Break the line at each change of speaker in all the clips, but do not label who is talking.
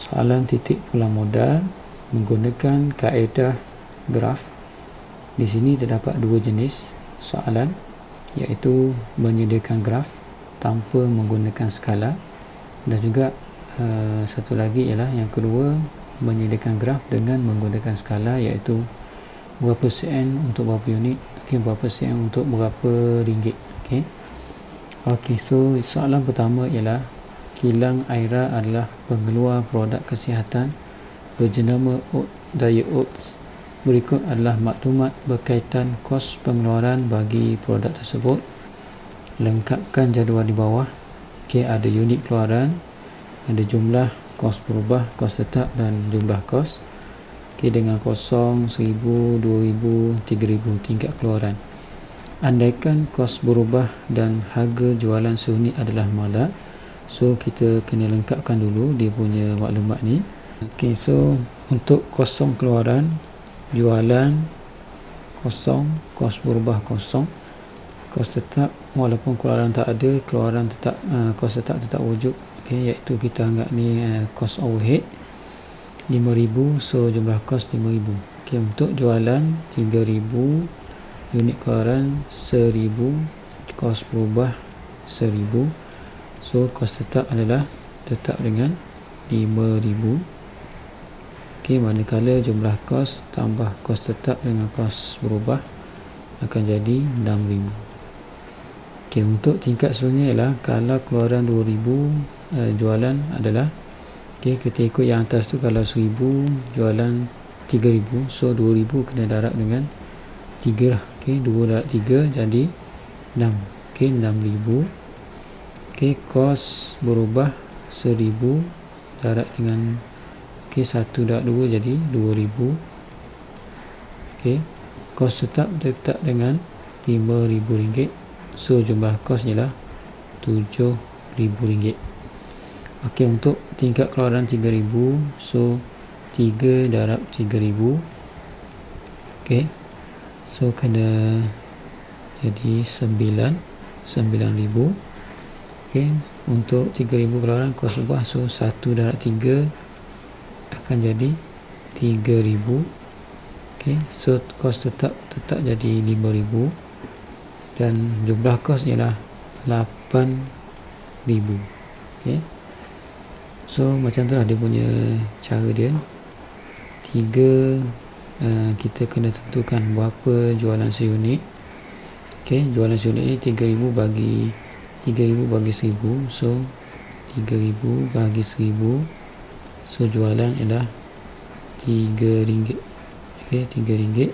soalan titik pulang modal menggunakan kaedah graf. Di sini terdapat dua jenis soalan, iaitu menyediakan graf tanpa menggunakan skala, dan juga satu lagi ialah yang kedua, menyediakan graf dengan menggunakan skala, iaitu berapa sen untuk berapa unit, berapa sen untuk berapa ringgit. So soalan pertama ialah kilang Aira adalah pengeluar produk kesihatan berjenama Daya Oats. Berikut adalah maklumat berkaitan kos pengeluaran bagi produk tersebut. Lengkapkan jadual di bawah. Ada unit keluaran, ada jumlah kos berubah, kos tetap dan jumlah kos. Dengan kosong, 1000, 2000, 3000 tingkat keluaran. Andaikan kos berubah dan harga jualan seunit adalah malak, so kita kena lengkapkan dulu dia punya maklumat ni. So untuk kosong keluaran, jualan kosong, kos berubah kosong, kos tetap walaupun keluaran tak ada, keluaran tetap, kos tetap wujud, iaitu kita anggap ni kos overhead 5000, so jumlah kos 5000. Untuk jualan 3000, unit keluaran 1000, kos berubah 1000, so kos tetap adalah tetap dengan 5000. Manakala jumlah kos tambah kos tetap dengan kos berubah akan jadi 6000. Untuk tingkat seterusnya ialah kalau keluaran 2000, jualan adalah kita ikut yang atas tu. Kalau 1000, jualan 3000, so 2000 kena darab dengan 3 lah. 2 darab 3 jadi 6. 6000. Kos berubah 1000 darab dengan 1 darab 2 jadi 2000. Kos tetap dengan RM5000, so jumlah kos ialah RM7000. Untuk tingkat keluaran 3000, so 3 darab 3000, so kena jadi 9000. Untuk 3000 keluaran kos ubah, so 1 darab 3 akan jadi 3000. So kos tetap jadi 5000 dan jumlah kos ialah 8000. So macam tu lah dia punya cara dia. 3, kita kena tentukan berapa jualan seunit. Jualan seunit ni 3000 bagi 1000, so 3000 bagi 1000, so jualan ialah RM3. RM3.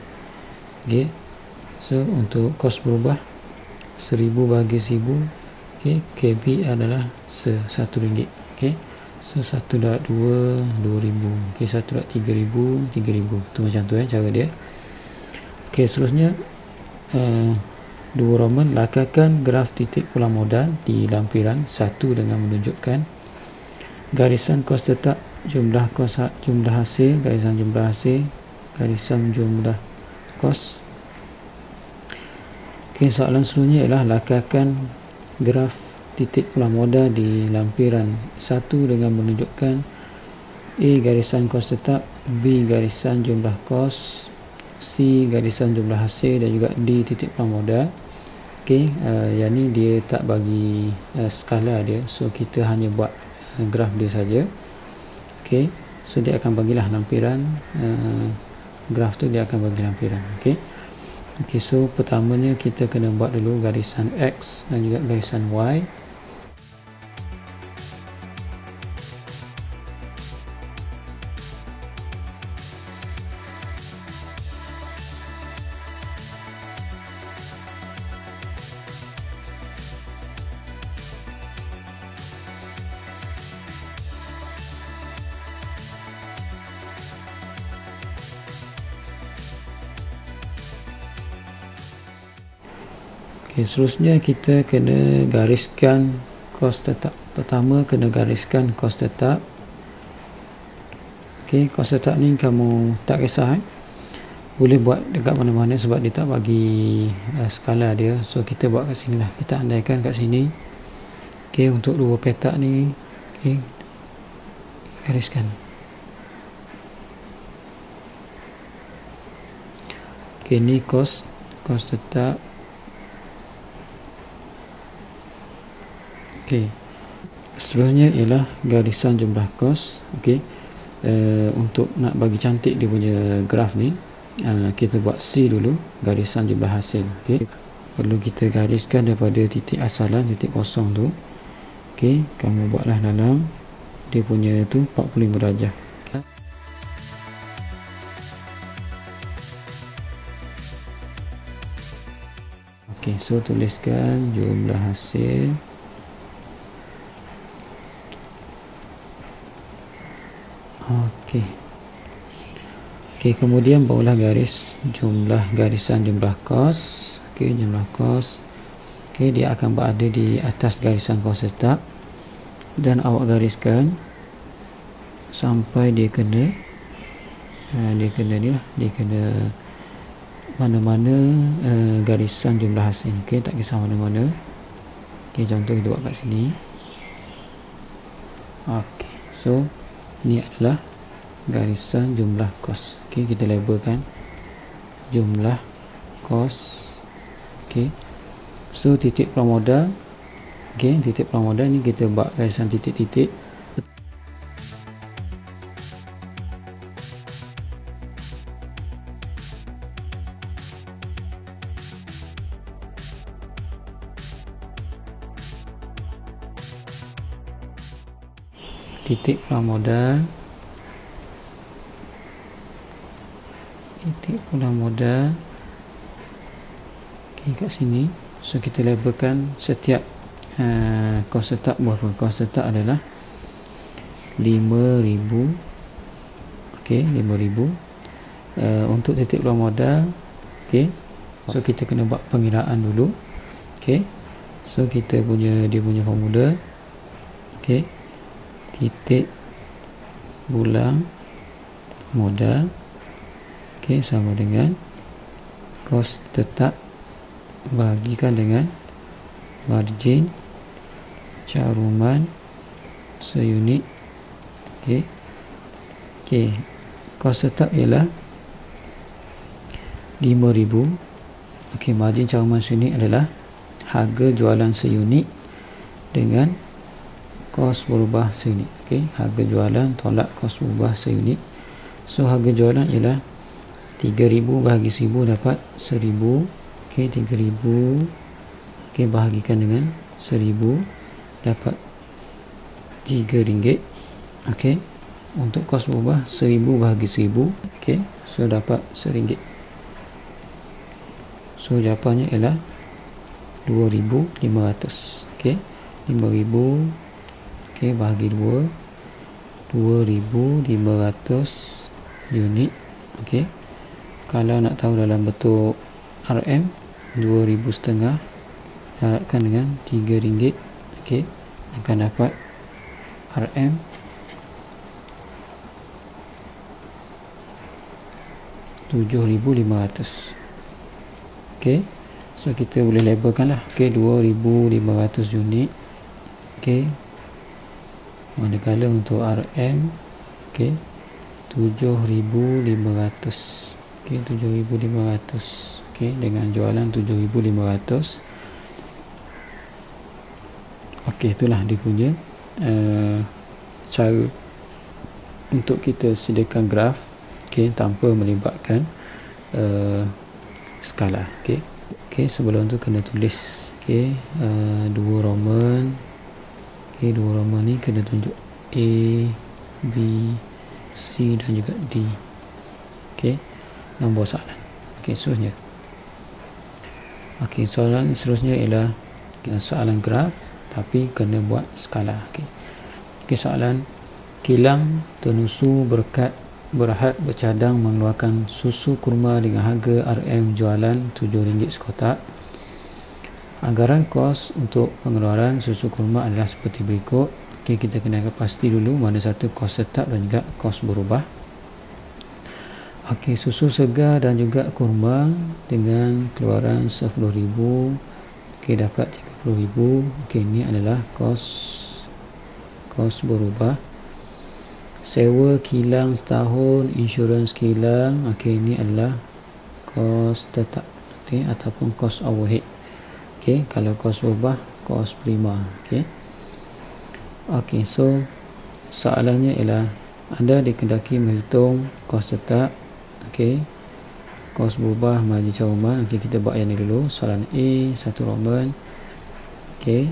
So untuk kos berubah 1000 bagi 1000, KB adalah RM1. So 1 darab 2, 2000. 1 darab 3000, 3000. Tu macam tu cara dia. Seterusnya 2 Roman, lakarkan graf titik pulang modal di lampiran 1 dengan menunjukkan garisan kos tetap, jumlah kos, jumlah hasil, garisan jumlah hasil, garisan jumlah kos. Soalan seterusnya ialah lakarkan graf titik pulang modal di lampiran 1 dengan menunjukkan A garisan kos tetap, B garisan jumlah kos, C garisan jumlah hasil, dan juga D titik pulang modal. Yang ni dia tak bagi skala dia, so kita hanya buat graf dia saja. So dia akan bagilah lampiran, graf tu dia akan bagi lampiran. So pertamanya kita kena buat dulu garisan X dan juga garisan Y. Seterusnya kita kena gariskan kos tetap. Pertama kena gariskan kos tetap. Kos tetap ni kamu tak kisah, boleh buat dekat mana-mana sebab dia tak bagi skala dia. So kita buat kat sini lah, kita andaikan kat sini. Untuk 2 petak ni, gariskan. Okey, ni kos tetap. Okey, seterusnya ialah garisan jumlah kos. Okey, untuk nak bagi cantik dia punya graf ni, kita buat C dulu, garisan jumlah hasil. Okey, perlu kita gariskan daripada titik asalan, titik kosong tu. Okey, kamu buatlah dalam dia punya tu 45 darjah. Okey, so tuliskan jumlah hasil. Okey. Okey, kemudian barulah garis garisan jumlah kos. Okey, jumlah kos. Okey, dia akan berada di atas garisan kos tetap dan awak gariskan sampai dia kena mana-mana garisan jumlah hasil. Okey, tak kisah mana-mana. Okey, contoh kita buat kat sini. Okey, so ni adalah garisan jumlah kos. Okey, kita labelkan jumlah kos. Okey, so titik pramodal. Okey, titik pramodal ni kita buat garisan titik-titik. Titik pramodal, okey, kat sini. So kita labelkan setiap kos tetap berapa. Kos tetap adalah 5,000. okey, 5,000 untuk titik pramodal. Okey, so kita kena buat pengiraan dulu. Okey, so dia punya formula. Okey, titik bulang modal, okey, sama dengan kos tetap bahagikan dengan margin caruman seunit. Okey, okey, kos tetap ialah 5,000. okey, margin caruman seunit adalah harga jualan seunit dengan kos berubah seunit. Okey, harga jualan tolak kos berubah seunit. So harga jualan ialah 3,000 bahagi 1,000 dapat 1,000. Okey, 3,000 okey, bahagikan dengan 1,000 dapat RM3. Okey, untuk kos berubah 1,000 bahagi 1,000. Okey, so dapat RM1. So jawapannya ialah 2,500. Okey, 5,000 okey bahagi 2, 2,500 unit. Okey, kalau nak tahu dalam bentuk RM, 2,500 darabkan dengan RM3. Okey, akan dapat RM 7,500. Okey, so kita boleh labelkan lah. Okey, 2,500 unit. Okey, manakala untuk RM, okey, 7,500. okey, 7,500. okey, dengan jualan 7,500. okey, itulah dia punya cara untuk kita sediakan graf, okey, tanpa melibatkan skala. Okey, okey, sebelum tu kena tulis, okey, 2 Roman. okey, 2 Roman ni kena tunjuk A, B, C dan juga D. okey, nombor soalan. okey, seterusnya. okey, soalan seterusnya ialah soalan graf tapi kena buat skala. okey, okey, soalan kilang Tenusu Berhad bercadang mengeluarkan susu kurma dengan harga RM jualan RM7 sekotak. Anggaran kos untuk pengeluaran susu kurma adalah seperti berikut. Okey, kita kena pasti dulu mana satu kos tetap dan juga kos berubah. Okey, susu segar dan juga kurma dengan keluaran RM10,000. okey, dapat RM30,000. okey, ini adalah kos berubah. Sewa kilang setahun, insurans kilang. okey, ini adalah kos tetap, okey, ataupun kos overhead. Okey, kalau kos berubah, kos prima. Okey. Okey, so soalannya ialah anda dikendaki menghitung kos tetap, okey, kos berubah, margin caruman. Okey, kita buat yang ni dulu. Soalan A, satu Roman. Okey.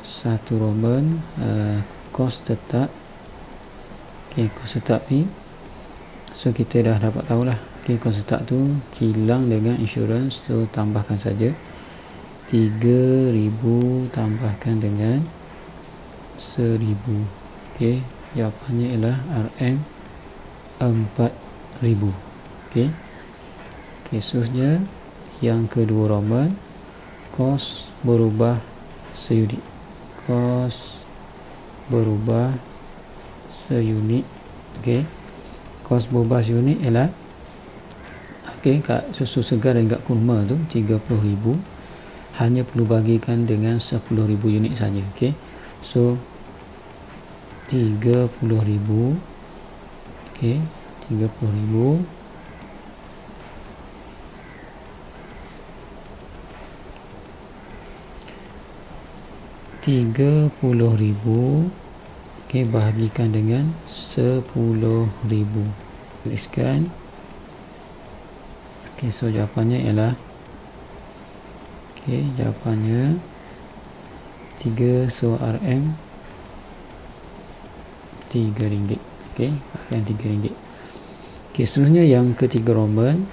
Satu Roman, kos tetap. Okey, kos tetap ni, so kita dah dapat tahulah. Okey, kos tetap tu kilang dengan insurans, so tambahkan saja 3,000 tambahkan dengan 1,000. Okey, jawapannya ialah RM 4,000. Okey. Okey, seterusnya yang kedua Roman, kos berubah seunit. Kos berubah seunit. Okey, kos berubah seunit ialah, okey, kat susu segar dan kat kurma tu 30,000 hanya perlu bagikan dengan 10,000 unit saja. Okey, so 30,000. Okey, 30,000 30,000, okey, bahagikan dengan 10,000. Tuliskan. Okey, so jawapannya ialah, okey, jawapannya 3, so RM RM3. Okey, RM RM3. Okey, seterusnya yang ketiga Roman.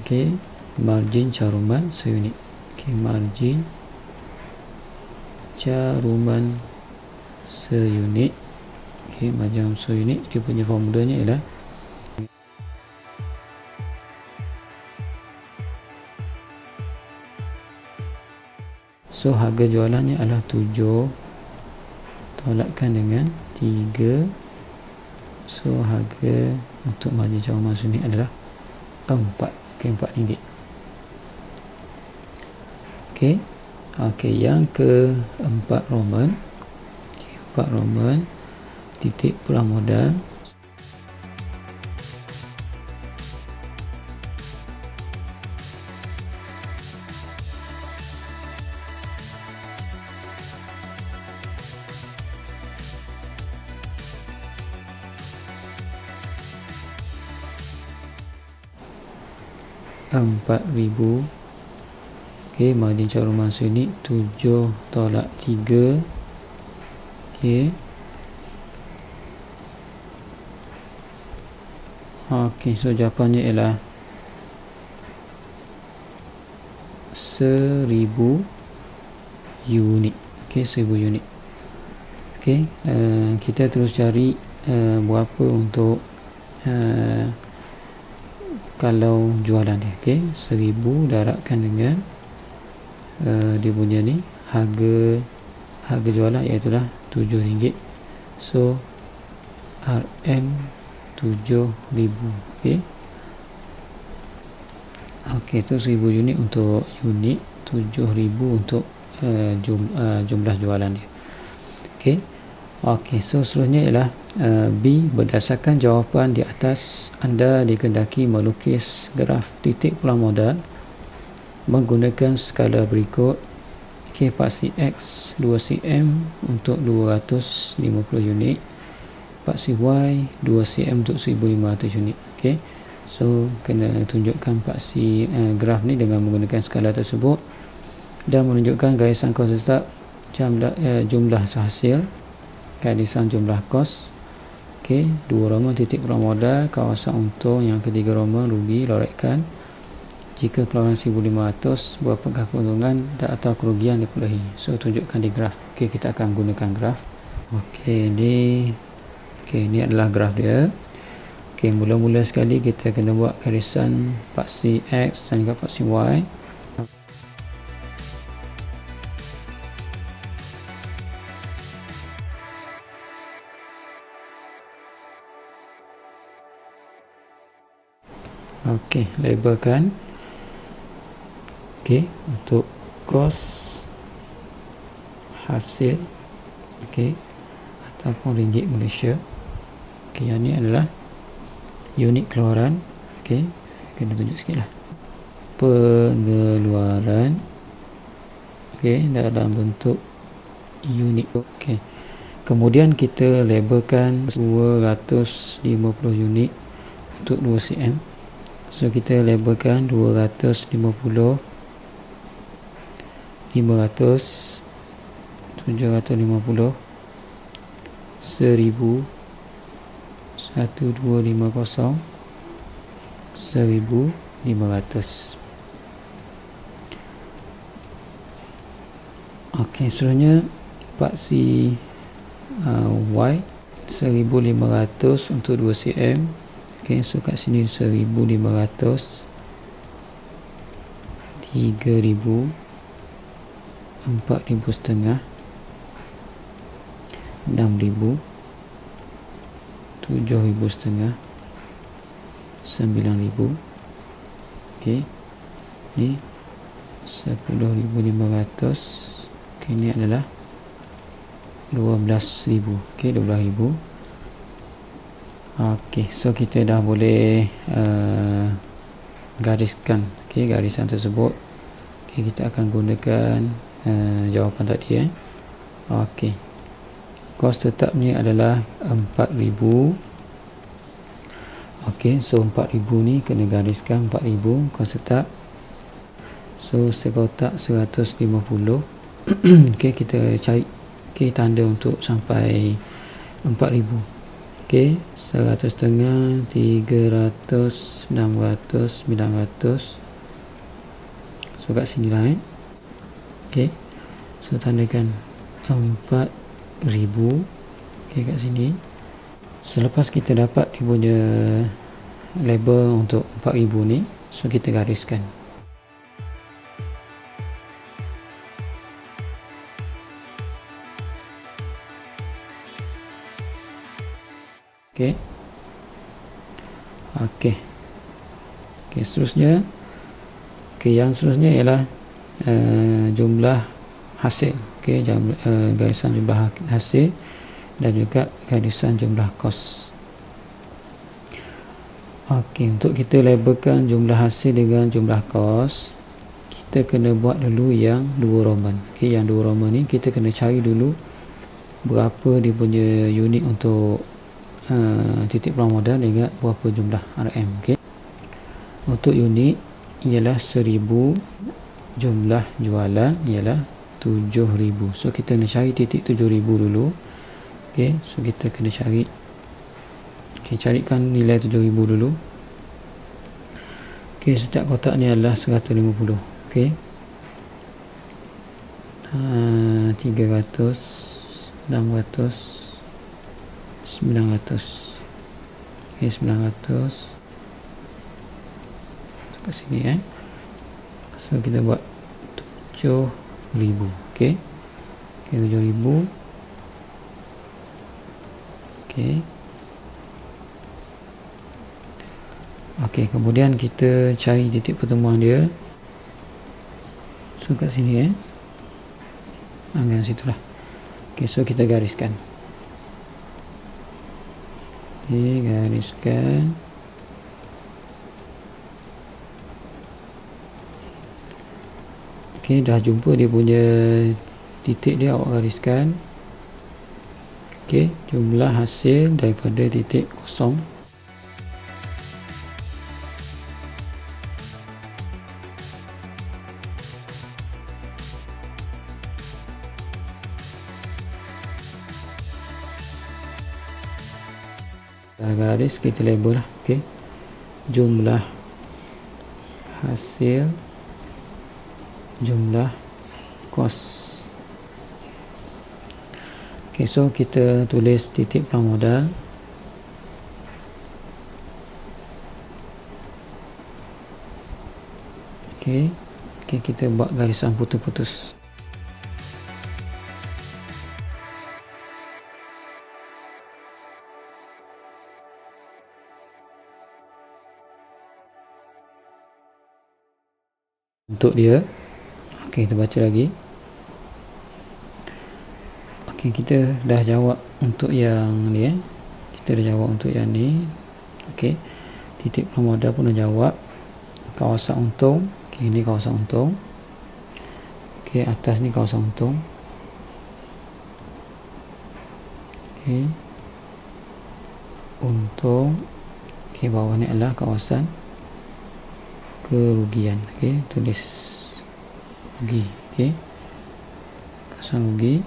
Okey, margin caruman seunit. Okey, margin caruman seunit. Okey, margin seunit, dia punya formulanya ialah so harga jualannya adalah 7 tolakkan dengan 3, so harga untuk margin caruman seunit adalah 4. Okey, RM4. Okey. Okey, yang keempat Roman. Okay, 4 Roman, titik pulang modal. RM4,000. Okey, margin caruman seunit 7 tolak 3. Okey. Okey, so jawapannya ialah 1,000 unit. Okey, 1,000 unit. Okey, kita terus cari berapa untuk kalau jualan dia. Okey, 1,000 darabkan dengan dia punya ni harga jualan, iaitu lah RM7. So RM 7,000. Okey. Okey, tu 1,000 unit untuk unit, 7,000 untuk jumlah jualan dia. Okey. Okey, so seterusnya ialah B. Berdasarkan jawapan di atas, anda dikehendaki melukis graf titik pulang modal menggunakan skala berikut. Okey, paksi X 2 cm untuk 250 unit, paksi Y 2 cm untuk 1,500 unit. Okey, so kena tunjukkan paksi graf ni dengan menggunakan skala tersebut dan menunjukkan garisan kos tetap, jumlah hasil, garisan jumlah kos. Okey, 2 Roman titik pulang modal, kawasan untung. Yang ketiga Roman rugi, loraikan. Jika keluaran 1,500, berapakah keuntungan atau kerugian diperolehi? So tunjukkan di graf. Okey, kita akan gunakan graf. Okey, ini adalah graf dia. Okey, mula-mula sekali kita kena buat garisan paksi X dan juga paksi Y. Okey, labelkan. Okey, untuk kos hasil, okey, ataupun ringgit Malaysia. Okey, yang ni adalah unit keluaran. Okey, kita tunjuk sikit lah. Pengeluaran, okey, dalam bentuk unit. Okey, kemudian kita labelkan 250 unit untuk 2 cm. So kita labelkan 250, 500, 750, 1000, 1250, 1500. Okey, seterusnya paksi Y 1500 untuk 2 cm. Okey, so kat sini 1500, 3000, 4000 setengah, 6000, 7000 setengah, 9000. Okey, ni 10500. Okey, ni adalah 12000. Okey, 12000. Okey, so kita dah boleh gariskan, okey, garisan tersebut. Okey, kita akan gunakan jawapan tadi. Okey, kos tetapnya adalah 4000. Okey, so 4000 ni kena gariskan 4000 kos tetap. So sekotak 150. Okey, kita cari tanda untuk sampai 4000. Okey, 100 setengah, 300, 600, 900. So kat sini lah. Okey, so tandakan 4000. Okey, kat sini. Selepas kita dapat dia punya label untuk 4000 ni, so kita gariskan. Okey. Okey. Okey, seterusnya. Okey, yang seterusnya ialah jumlah hasil. Okey, garisan jumlah hasil dan juga garisan jumlah kos. Okey, untuk kita labelkan jumlah hasil dengan jumlah kos, kita kena buat dulu yang 2 Roman. Okey, yang 2 Roman ni kita kena cari dulu berapa dia punya unit untuk titik pulang modal dengan berapa jumlah RM. Okay. Untuk unit ialah 1000, jumlah jualan ialah 7000. So kita kena cari titik 7000 dulu. Okay, so kita kena cari. Okay, carikan nilai 7000 dulu. Okay, setiap kotak ni adalah 150. Okay, 300, 600, 900. Okay, 900 kat sini. So kita buat 7000. Okay, 7000. Okay. Okay, kemudian kita cari titik pertemuan dia. So kat sini. Anggaran situlah. Okay, so kita gariskan. Okay, gariskan. Okay, dah jumpa dia punya titik dia, awak gariskan. Okay, jumlah hasil daripada titik kosong. Garis kita label lah. Okay, jumlah hasil, jumlah kos. Okay, so kita tulis titik pulang modal. Okay, kita buat garisan putus-putus. Untuk dia. Okey, kita baca lagi. Okey, kita dah jawab untuk yang ni. Kita dah jawab untuk yang ni. Okey. titik pemodal pun dah jawab. Kawasan untung, okey, ini kawasan untung. Okey, atas ni kawasan untung. Okey, untung. Okey, bawah ni adalah kawasan kerugian. Okey, tulis rugi. Okey, kawasan rugi.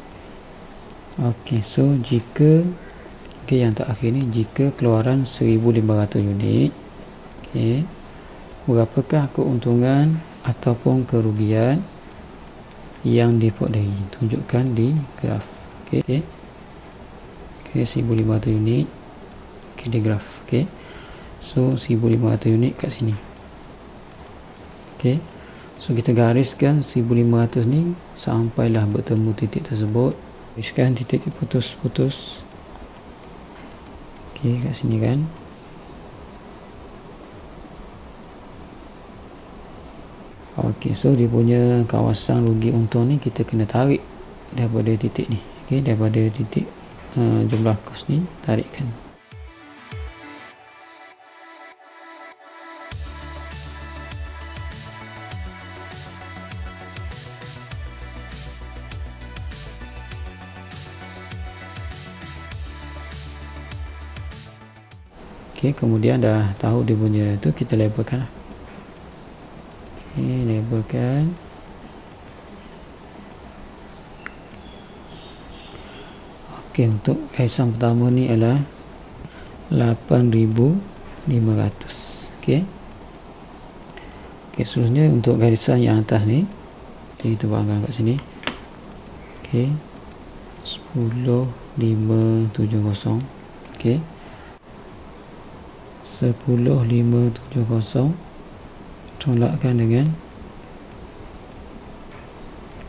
Okey, so jika yang terakhir ni, jika keluaran 1,500 unit, okey, berapakah keuntungan ataupun kerugian yang diperoleh? Tunjukkan di graf. Okey, 1,500 unit. Okey, di graf. Okey, so 1,500 unit kat sini. Okey, so kita gariskan 1,500 ni sampailah bertemu titik tersebut. Gariskan titik putus-putus. Okey, kat sini kan. Okey, so dia punya kawasan rugi untung ni kita kena tarik daripada titik ni. Okey, daripada titik jumlah kos ni, tarikkan. Okey, kemudian dah tahu dia punya tu, kita labelkan lah. Okey, labelkan. Okey, untuk garisan pertama ni adalah 8,500. Okey. Okey, seterusnya untuk garisan yang atas ni, kita bangkan kat sini. Okey, 10,570. Okey, 10,570 tolakkan dengan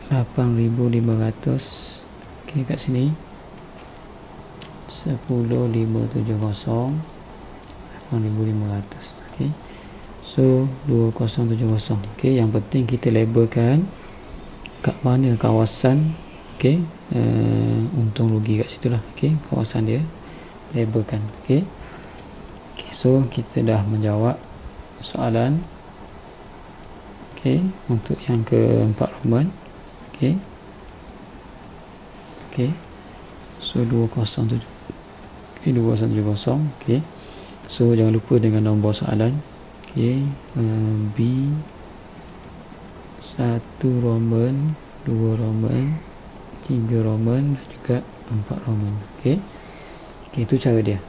8,500. Okey, kat sini 10,570, 8,500. Okey, so 2070. Okey, yang penting kita labelkan kat mana kawasan, okey, untung rugi kat situ lah. Okey, kawasan dia labelkan. Okey, so kita dah menjawab soalan. Okey, untuk yang keempat Roman. Okey, okey, so 207. Okey, 2070. Okey, so jangan lupa dengan nombor soalan. Okey, B 1 Roman, 2 Roman, 3 Roman dan juga 4 Roman. Okey, okey, itu cara dia.